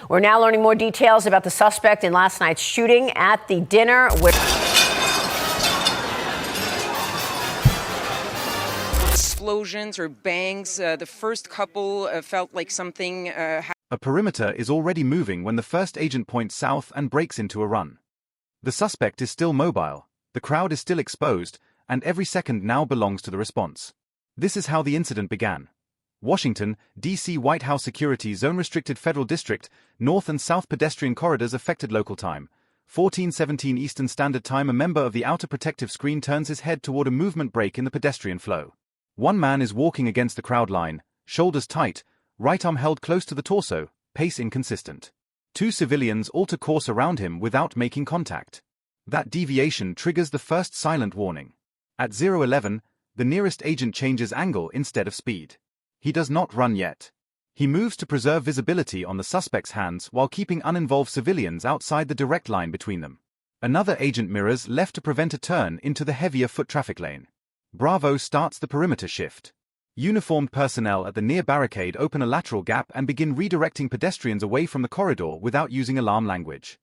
We're now learning more details about the suspect in last night's shooting at the dinner where explosions or bangs. The first couple felt like something A perimeter is already moving when the first agent points south and breaks into a run. The suspect is still mobile, the crowd is still exposed, and every second now belongs to the response. This is how the incident began. Washington, D.C. White House security zone restricted federal district, north and south pedestrian corridors affected local time. 14:17 Eastern Standard Time. A member of the outer protective screen turns his head toward a movement break in the pedestrian flow. One man is walking against the crowd line, shoulders tight, right arm held close to the torso, pace inconsistent. Two civilians alter course around him without making contact. That deviation triggers the first silent warning. At 0:11, the nearest agent changes angle instead of speed. He does not run yet. He moves to preserve visibility on the suspect's hands while keeping uninvolved civilians outside the direct line between them. Another agent mirrors left to prevent a turn into the heavier foot traffic lane. Bravo starts the perimeter shift. Uniformed personnel at the near barricade open a lateral gap and begin redirecting pedestrians away from the corridor without using alarm language.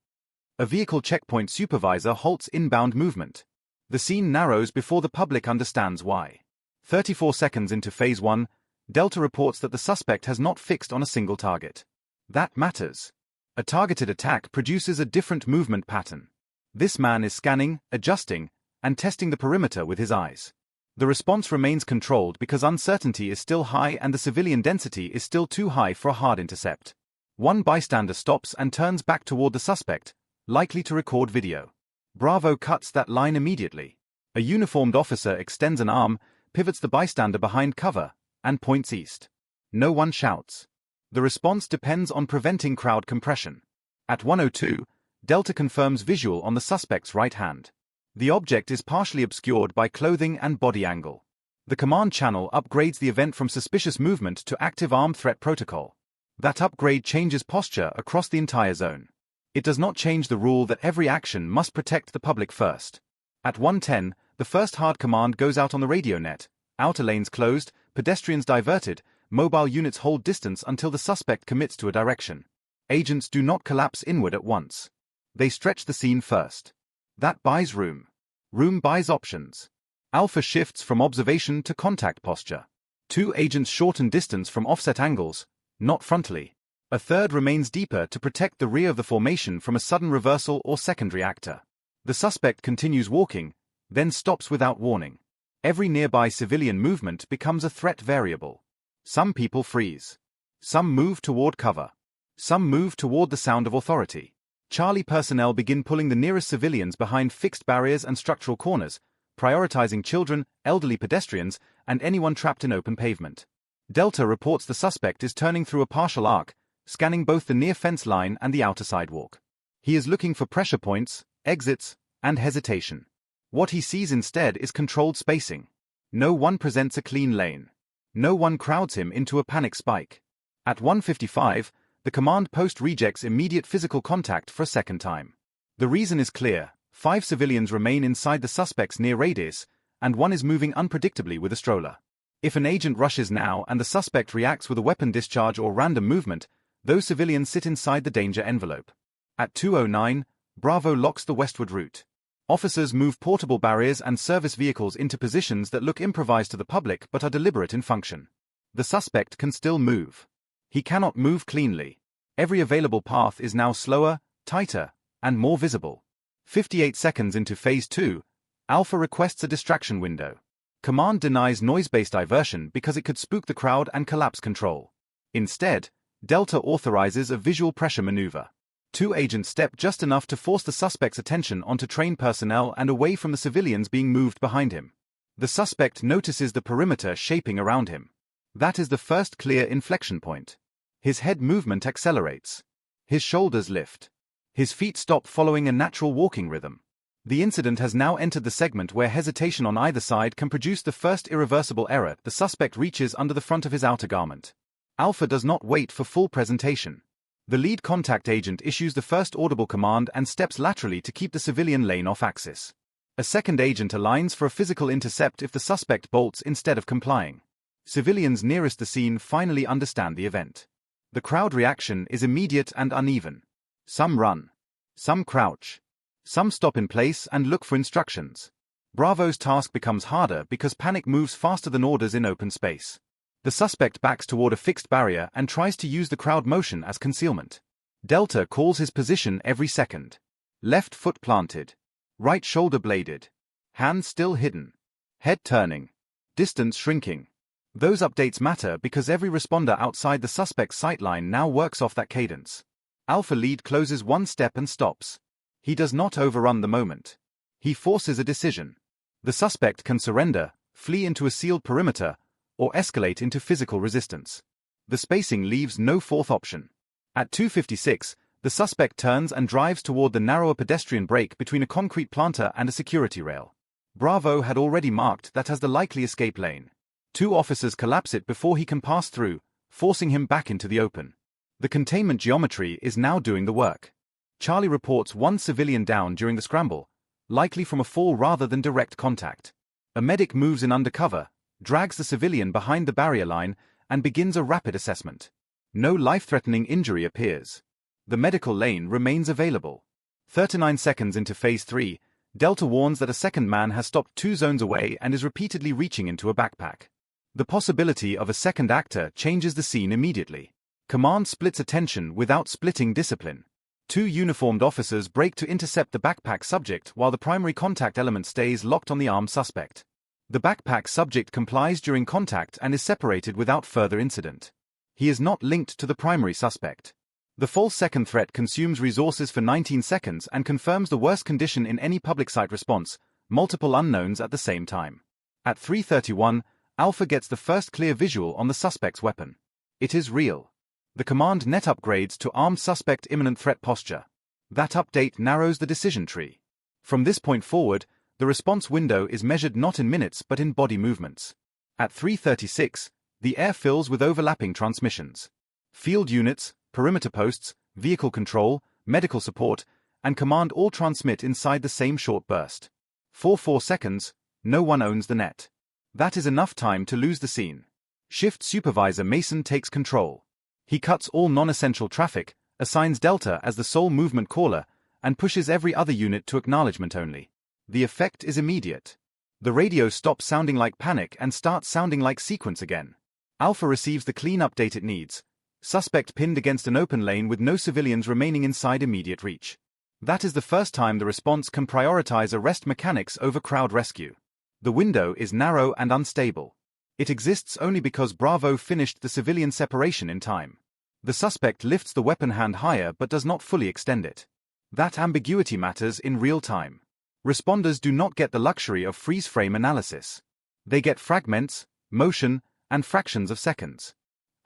A vehicle checkpoint supervisor halts inbound movement. The scene narrows before the public understands why. 34 seconds into Phase 1, Delta reports that the suspect has not fixed on a single target. That matters. A targeted attack produces a different movement pattern. This man is scanning, adjusting, and testing the perimeter with his eyes. The response remains controlled because uncertainty is still high and the civilian density is still too high for a hard intercept. One bystander stops and turns back toward the suspect, likely to record video. Bravo cuts that line immediately. A uniformed officer extends an arm, pivots the bystander behind cover, and points east. No one shouts. The response depends on preventing crowd compression. At 1:02, Delta confirms visual on the suspect's right hand. The object is partially obscured by clothing and body angle. The command channel upgrades the event from suspicious movement to active armed threat protocol. That upgrade changes posture across the entire zone. It does not change the rule that every action must protect the public first. At 1:10, the first hard command goes out on the radio net. Outer lanes closed, pedestrians diverted, mobile units hold distance until the suspect commits to a direction. Agents do not collapse inward at once. They stretch the scene first. That buys room. Room buys options. Alpha shifts from observation to contact posture. Two agents shorten distance from offset angles, not frontally. A third remains deeper to protect the rear of the formation from a sudden reversal or secondary actor. The suspect continues walking, then stops without warning. Every nearby civilian movement becomes a threat variable. Some people freeze. Some move toward cover. Some move toward the sound of authority. Charlie personnel begin pulling the nearest civilians behind fixed barriers and structural corners, prioritizing children, elderly pedestrians, and anyone trapped in open pavement. Delta reports the suspect is turning through a partial arc, scanning both the near fence line and the outer sidewalk. He is looking for pressure points, exits, and hesitation. What he sees instead is controlled spacing. No one presents a clean lane. No one crowds him into a panic spike. At 1:55, the command post rejects immediate physical contact for a second time. The reason is clear: 5 civilians remain inside the suspect's near radius, and one is moving unpredictably with a stroller. If an agent rushes now and the suspect reacts with a weapon discharge or random movement, those civilians sit inside the danger envelope. At 2:09, Bravo locks the westward route. Officers move portable barriers and service vehicles into positions that look improvised to the public but are deliberate in function. The suspect can still move. He cannot move cleanly. Every available path is now slower, tighter, and more visible. 58 seconds into Phase 2, Alpha requests a distraction window. Command denies noise-based diversion because it could spook the crowd and collapse control. Instead, Delta authorizes a visual pressure maneuver. 2 agents step just enough to force the suspect's attention onto trained personnel and away from the civilians being moved behind him. The suspect notices the perimeter shaping around him. That is the first clear inflection point. His head movement accelerates. His shoulders lift. His feet stop following a natural walking rhythm. The incident has now entered the segment where hesitation on either side can produce the first irreversible error. The suspect reaches under the front of his outer garment. Alpha does not wait for full presentation. The lead contact agent issues the first audible command and steps laterally to keep the civilian lane off axis. A second agent aligns for a physical intercept if the suspect bolts instead of complying. Civilians nearest the scene finally understand the event. The crowd reaction is immediate and uneven. Some run. Some crouch. Some stop in place and look for instructions. Bravo's task becomes harder because panic moves faster than orders in open space. The suspect backs toward a fixed barrier and tries to use the crowd motion as concealment. Delta calls his position every second. Left foot planted. Right shoulder bladed. Hand still hidden. Head turning. Distance shrinking. Those updates matter because every responder outside the suspect's sightline now works off that cadence. Alpha lead closes one step and stops. He does not overrun the moment. He forces a decision. The suspect can surrender, flee into a sealed perimeter, or escalate into physical resistance. The spacing leaves no fourth option. At 2:56, the suspect turns and drives toward the narrower pedestrian break between a concrete planter and a security rail. Bravo had already marked that as the likely escape lane. 2 officers collapse it before he can pass through, forcing him back into the open. The containment geometry is now doing the work. Charlie reports 1 civilian down during the scramble, likely from a fall rather than direct contact. A medic moves in undercover, drags the civilian behind the barrier line, and begins a rapid assessment. No life-threatening injury appears. The medical lane remains available. 39 seconds into Phase 3, Delta warns that a second man has stopped 2 zones away and is repeatedly reaching into a backpack. The possibility of a second actor changes the scene immediately. Command splits attention without splitting discipline. 2 uniformed officers break to intercept the backpack subject while the primary contact element stays locked on the armed suspect. The backpack subject complies during contact and is separated without further incident. He is not linked to the primary suspect. The false second threat consumes resources for 19 seconds and confirms the worst condition in any public site response, multiple unknowns at the same time. At 3:31, Alpha gets the first clear visual on the suspect's weapon. It is real. The command net upgrades to armed suspect imminent threat posture. That update narrows the decision tree. From this point forward, the response window is measured not in minutes but in body movements. At 3:36, the air fills with overlapping transmissions. Field units, perimeter posts, vehicle control, medical support, and command all transmit inside the same short burst. For 4 seconds, no one owns the net. That is enough time to lose the scene. Shift Supervisor Mason takes control. He cuts all non-essential traffic, assigns Delta as the sole movement caller, and pushes every other unit to acknowledgement only. The effect is immediate. The radio stops sounding like panic and starts sounding like sequence again. Alpha receives the clean update it needs. Suspect pinned against an open lane with no civilians remaining inside immediate reach. That is the first time the response can prioritize arrest mechanics over crowd rescue. The window is narrow and unstable. It exists only because Bravo finished the civilian separation in time. The suspect lifts the weapon hand higher but does not fully extend it. That ambiguity matters in real time. Responders do not get the luxury of freeze-frame analysis. They get fragments, motion, and fractions of seconds.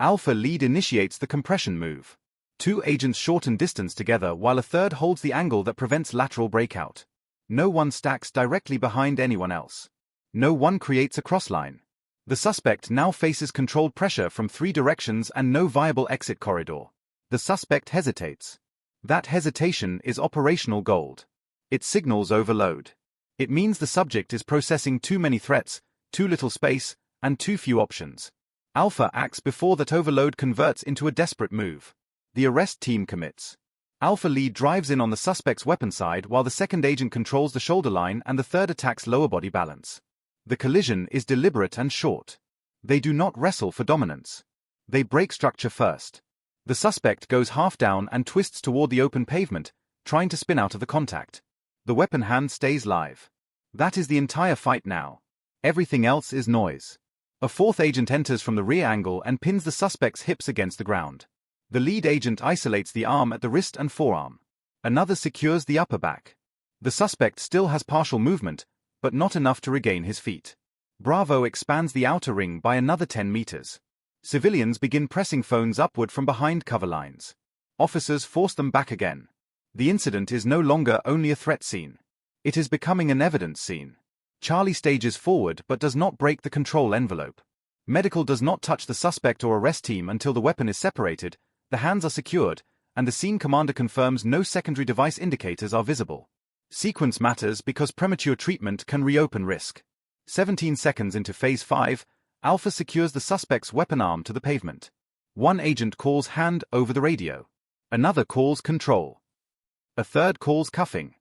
Alpha lead initiates the compression move. 2 agents shorten distance together while a third holds the angle that prevents lateral breakout. No one stacks directly behind anyone else. No one creates a crossline. The suspect now faces controlled pressure from 3 directions and no viable exit corridor. The suspect hesitates. That hesitation is operational gold. It signals overload. It means the subject is processing too many threats, too little space, and too few options. Alpha acts before that overload converts into a desperate move. The arrest team commits. Alpha lead drives in on the suspect's weapon side while the second agent controls the shoulder line and the third attacks lower body balance. The collision is deliberate and short. They do not wrestle for dominance. They break structure first. The suspect goes half down and twists toward the open pavement, trying to spin out of the contact. The weapon hand stays live. That is the entire fight now. Everything else is noise. A 4th agent enters from the rear angle and pins the suspect's hips against the ground. The lead agent isolates the arm at the wrist and forearm. Another secures the upper back. The suspect still has partial movement, but not enough to regain his feet. Bravo expands the outer ring by another 10 meters. Civilians begin pressing phones upward from behind cover lines. Officers force them back again. The incident is no longer only a threat scene. It is becoming an evidence scene. Charlie stages forward but does not break the control envelope. Medical does not touch the suspect or arrest team until the weapon is separated, the hands are secured, and the scene commander confirms no secondary device indicators are visible. Sequence matters because premature treatment can reopen risk. 17 seconds into Phase 5, Alpha secures the suspect's weapon arm to the pavement. One agent calls hand over the radio. Another calls control. A third calls cuffing.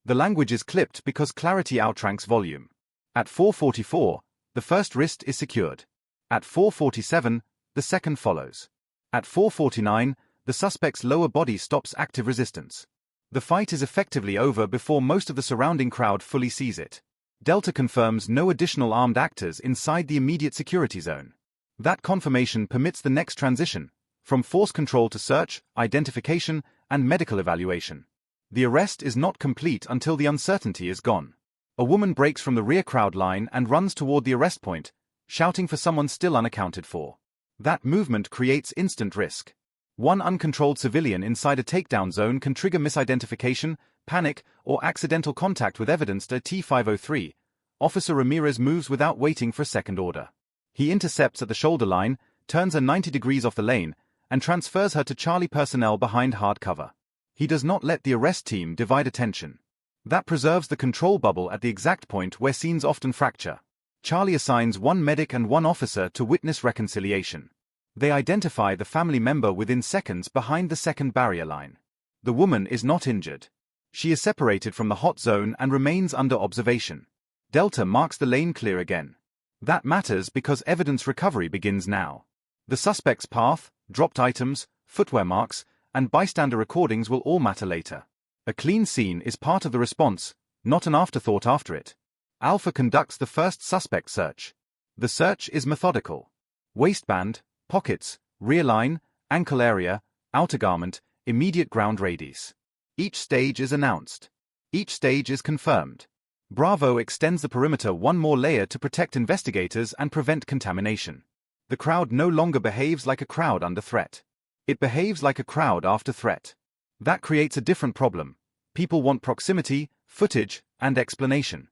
The language is clipped because clarity outranks volume. At 4:44, the first wrist is secured. At 4:47, the second follows. At 4:49, the suspect's lower body stops active resistance. The fight is effectively over before most of the surrounding crowd fully sees it. Delta confirms no additional armed actors inside the immediate security zone. That confirmation permits the next transition, from force control to search, identification, and medical evaluation. The arrest is not complete until the uncertainty is gone. A woman breaks from the rear crowd line and runs toward the arrest point, shouting for someone still unaccounted for. That movement creates instant risk. One uncontrolled civilian inside a takedown zone can trigger misidentification, panic, or accidental contact with evidence. At T503, Officer Ramirez moves without waiting for a second order. He intercepts at the shoulder line, turns her 90 degrees off the lane, and transfers her to Charlie personnel behind hard cover. He does not let the arrest team divide attention. That preserves the control bubble at the exact point where scenes often fracture. Charlie assigns one medic and one officer to witness reconciliation. They identify the family member within seconds behind the second barrier line. The woman is not injured. She is separated from the hot zone and remains under observation. Delta marks the lane clear again. That matters because evidence recovery begins now. The suspect's path, dropped items, footwear marks, and bystander recordings will all matter later. A clean scene is part of the response, not an afterthought after it. Alpha conducts the first suspect search. The search is methodical. Waistband, pockets, rear line, ankle area, outer garment, immediate ground radius. Each stage is announced. Each stage is confirmed. Bravo extends the perimeter one more layer to protect investigators and prevent contamination. The crowd no longer behaves like a crowd under threat. It behaves like a crowd after threat. That creates a different problem. People want proximity, footage, and explanation.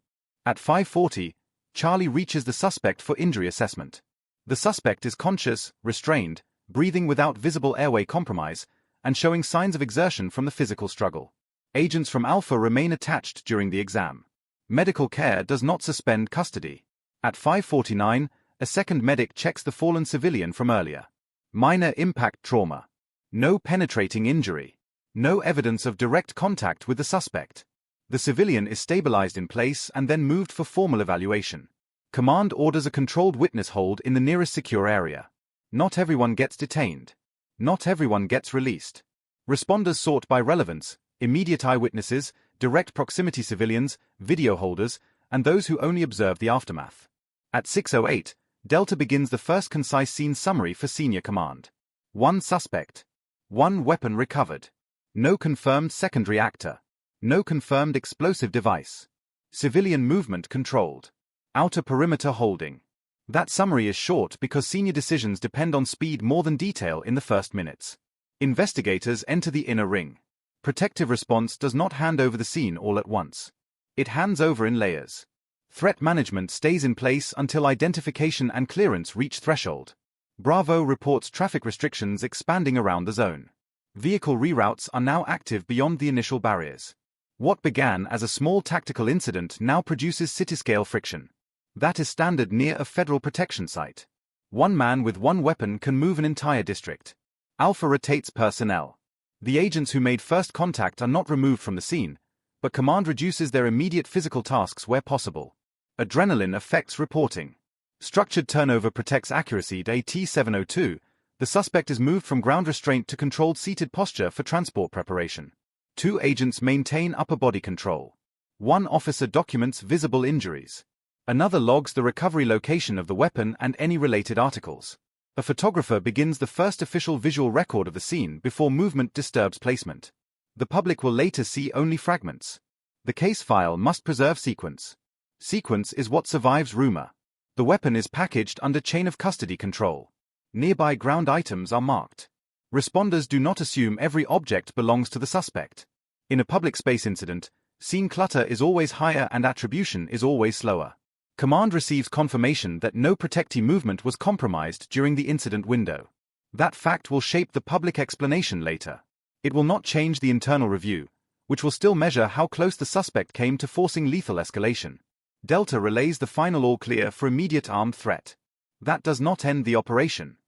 At 5:40, Charlie reaches the suspect for injury assessment. The suspect is conscious, restrained, breathing without visible airway compromise, and showing signs of exertion from the physical struggle. Agents from Alpha remain attached during the exam. Medical care does not suspend custody. At 5:49, a second medic checks the fallen civilian from earlier. Minor impact trauma. No penetrating injury. No evidence of direct contact with the suspect. The civilian is stabilized in place and then moved for formal evaluation. Command orders a controlled witness hold in the nearest secure area. Not everyone gets detained. Not everyone gets released. Responders sort by relevance, immediate eyewitnesses, direct proximity civilians, video holders, and those who only observe the aftermath. At 6:08, Delta begins the first concise scene summary for senior command. One suspect. One weapon recovered. No confirmed secondary actor. No confirmed explosive device. Civilian movement controlled. Outer perimeter holding. That summary is short because senior decisions depend on speed more than detail in the first minutes. Investigators enter the inner ring. Protective response does not hand over the scene all at once. It hands over in layers. Threat management stays in place until identification and clearance reach threshold. Bravo reports traffic restrictions expanding around the zone. Vehicle reroutes are now active beyond the initial barriers. What began as a small tactical incident now produces city-scale friction. That is standard near a federal protection site. One man with one weapon can move an entire district. Alpha rotates personnel. The agents who made first contact are not removed from the scene, but command reduces their immediate physical tasks where possible. Adrenaline affects reporting. Structured turnover protects accuracy. At T702, the suspect is moved from ground restraint to controlled seated posture for transport preparation. Two agents maintain upper body control. One officer documents visible injuries. Another logs the recovery location of the weapon and any related articles. A photographer begins the first official visual record of the scene before movement disturbs placement. The public will later see only fragments. The case file must preserve sequence. Sequence is what survives rumor. The weapon is packaged under chain of custody control. Nearby ground items are marked. Responders do not assume every object belongs to the suspect. In a public space incident, scene clutter is always higher and attribution is always slower. Command receives confirmation that no protectee movement was compromised during the incident window. That fact will shape the public explanation later. It will not change the internal review, which will still measure how close the suspect came to forcing lethal escalation. Delta relays the final all clear for immediate armed threat. That does not end the operation.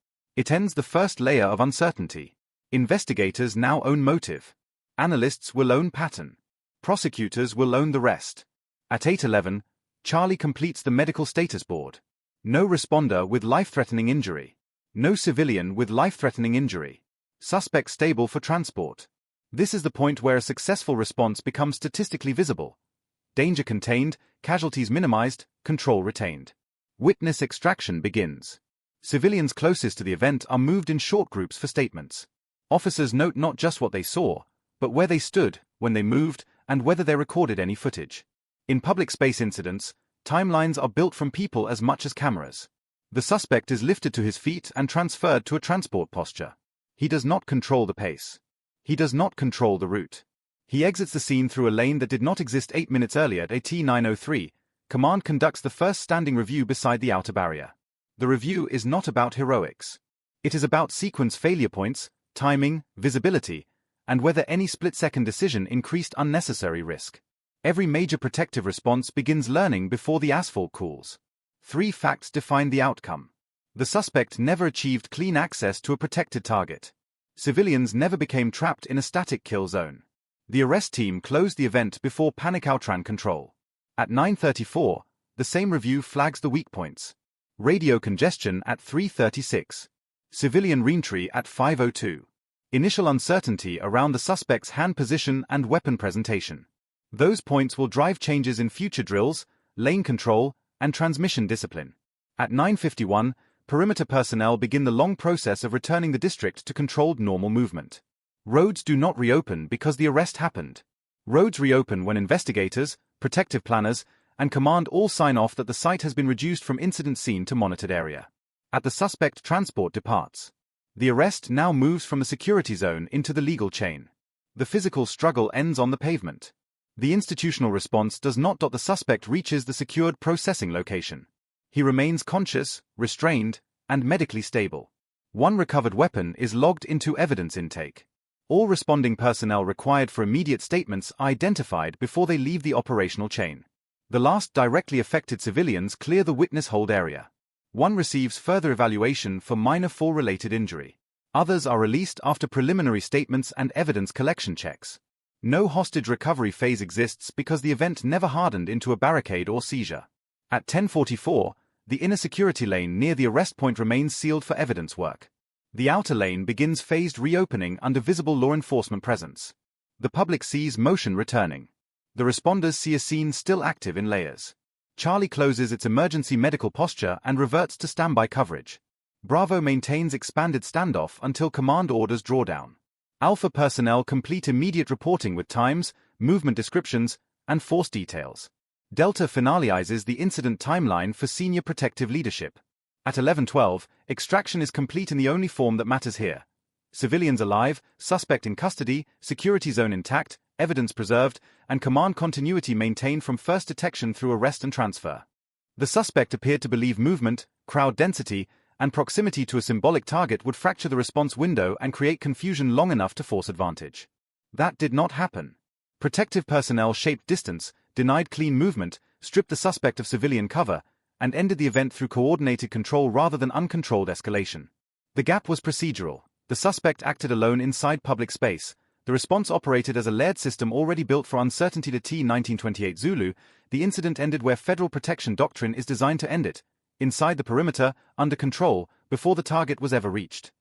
It ends the first layer of uncertainty. Investigators now own motive. Analysts will own pattern. Prosecutors will own the rest. At 8:11, Charlie completes the medical status board. No responder with life-threatening injury. No civilian with life-threatening injury. Suspect stable for transport. This is the point where a successful response becomes statistically visible. Danger contained, casualties minimized, control retained. Witness extraction begins. Civilians closest to the event are moved in short groups for statements. Officers note not just what they saw, but where they stood, when they moved, and whether they recorded any footage. In public space incidents, timelines are built from people as much as cameras. The suspect is lifted to his feet and transferred to a transport posture. He does not control the pace. He does not control the route. He exits the scene through a lane that did not exist 8 minutes earlier at 9:03. Command conducts the first standing review beside the outer barrier. The review is not about heroics. It is about sequence failure points, timing, visibility, and whether any split-second decision increased unnecessary risk. Every major protective response begins learning before the asphalt cools. 3 facts define the outcome. The suspect never achieved clean access to a protected target. Civilians never became trapped in a static kill zone. The arrest team closed the event before panic outran control. At 9:34, the same review flags the weak points. Radio congestion at 3:36. Civilian reentry at 5:02. Initial uncertainty around the suspect's hand position and weapon presentation. Those points will drive changes in future drills, lane control, and transmission discipline. At 9:51, perimeter personnel begin the long process of returning the district to controlled normal movement. Roads do not reopen because the arrest happened. Roads reopen when investigators, protective planners, and command all sign off that the site has been reduced from incident scene to monitored area. At the suspect transport departs. The arrest now moves from the security zone into the legal chain. The physical struggle ends on the pavement. The institutional response does not. The suspect reaches the secured processing location. He remains conscious, restrained, and medically stable. One recovered weapon is logged into evidence intake. All responding personnel required for immediate statements are identified before they leave the operational chain. The last directly affected civilians clear the witness hold area. One receives further evaluation for minor fall-related injury. Others are released after preliminary statements and evidence collection checks. No hostage recovery phase exists because the event never hardened into a barricade or seizure. At 10:44, the inner security lane near the arrest point remains sealed for evidence work. The outer lane begins phased reopening under visible law enforcement presence. The public sees motion returning. The responders see a scene still active in layers. Charlie closes its emergency medical posture and reverts to standby coverage. Bravo maintains expanded standoff until command orders drawdown. Alpha personnel complete immediate reporting with times, movement descriptions, and force details. Delta finalizes the incident timeline for senior protective leadership. At 11:12, extraction is complete in the only form that matters here. Civilians alive, suspect in custody, security zone intact, evidence preserved, and command continuity maintained from first detection through arrest and transfer. The suspect appeared to believe movement, crowd density, and proximity to a symbolic target would fracture the response window and create confusion long enough to force advantage. That did not happen. Protective personnel shaped distance, denied clean movement, stripped the suspect of civilian cover, and ended the event through coordinated control rather than uncontrolled escalation. The gap was procedural. The suspect acted alone inside public space. The response operated as a layered system already built for uncertainty. To T-1928 Zulu, the incident ended where federal protection doctrine is designed to end it, inside the perimeter, under control, before the target was ever reached.